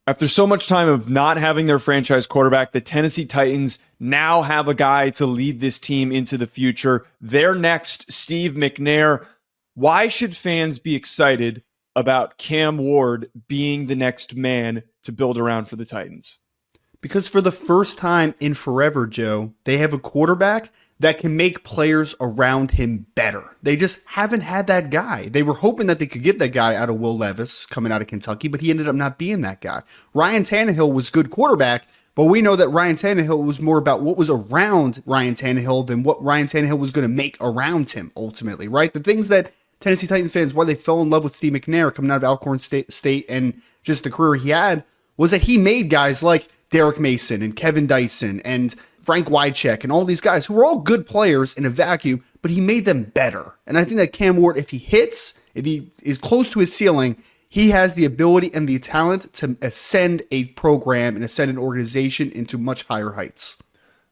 After so much time of not having their franchise quarterback, the Tennessee Titans now have a guy to lead this team into the future. Their next, Steve McNair. Why should fans be excited about Cam Ward being the next man to build around for the Titans? Because for the first time in forever, Joe, they have a quarterback that can make players around him better. They just haven't had that guy. They were hoping that they could get that guy out of Will Levis coming out of Kentucky, but he ended up not being that guy. Ryan Tannehill was good quarterback, but we know that Ryan Tannehill was more about what was around Ryan Tannehill than what Ryan Tannehill was going to make around him ultimately, right? The things that Tennessee Titans fans, why they fell in love with Steve McNair coming out of Alcorn State and just the career he had, was that he made guys like Derek Mason and Kevin Dyson and Frank Wycheck and all these guys who were all good players in a vacuum, but he made them better. And I think that Cam Ward, if he hits, if he is close to his ceiling, he has the ability and the talent to ascend a program and ascend an organization into much higher heights.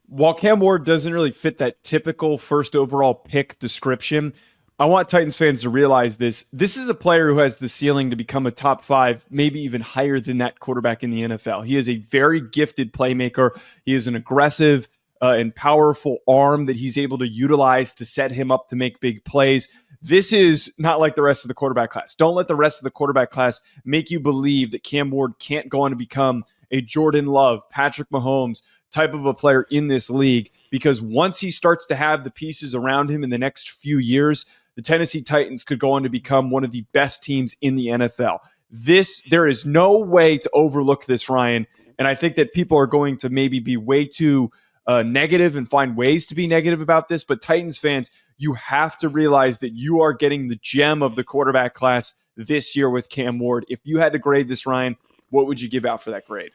While Cam Ward doesn't really fit that typical first overall pick description, I want Titans fans to realize this. This is a player who has the ceiling to become a top 5, maybe even higher than that quarterback in the NFL. He is a very gifted playmaker. He is an aggressive and powerful arm that he's able to utilize to set him up to make big plays. This is not like the rest of the quarterback class. Don't let the rest of the quarterback class make you believe that Cam Ward can't go on to become a Jordan Love, Patrick Mahomes type of a player in this league, because once he starts to have the pieces around him in the next few years, the Tennessee Titans could go on to become one of the best teams in the NFL. There is no way to overlook this, Ryan. And I think that people are going to maybe be way too negative and find ways to be negative about this. But Titans fans, you have to realize that you are getting the gem of the quarterback class this year with Cam Ward. If you had to grade this, Ryan, what would you give out for that grade?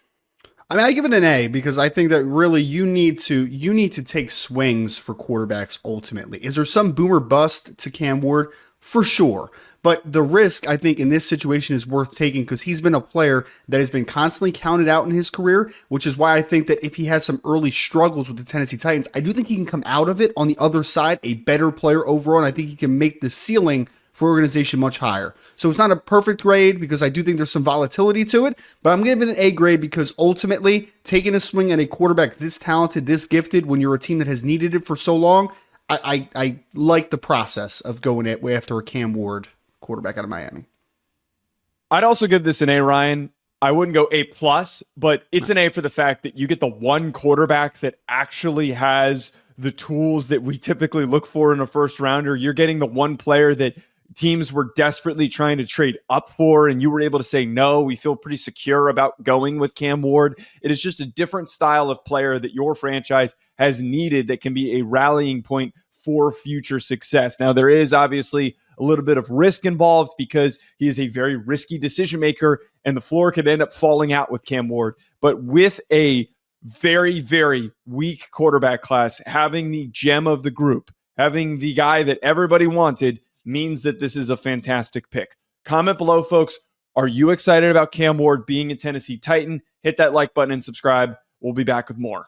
I mean, I give it an A because I think that really you need to take swings for quarterbacks ultimately. Is there some boomer bust to Cam Ward? For sure. But the risk, I think, in this situation is worth taking because he's been a player that has been constantly counted out in his career, which is why I think that if he has some early struggles with the Tennessee Titans, I do think he can come out of it on the other side a better player overall, and I think he can make the ceiling for organization much higher. So it's not a perfect grade because I do think there's some volatility to it, but I'm giving it an A grade because ultimately taking a swing at a quarterback this talented, this gifted, when you're a team that has needed it for so long, I like the process of going it way after a Cam Ward quarterback out of Miami. I'd also give this an A, Ryan. I wouldn't go A+, but it's an A for the fact that you get the one quarterback that actually has the tools that we typically look for in a first rounder. You're getting the one player that teams were desperately trying to trade up for, and you were able to say, no, we feel pretty secure about going with Cam Ward. It is just a different style of player that your franchise has needed that can be a rallying point for future success. Now, there is obviously a little bit of risk involved because he is a very risky decision maker, and the floor could end up falling out with Cam Ward. But with a very, very weak quarterback class, having the gem of the group, having the guy that everybody wanted, means that this is a fantastic pick. Comment below, folks. Are you excited about Cam Ward being a Tennessee Titan? Hit that like button and subscribe. We'll be back with more.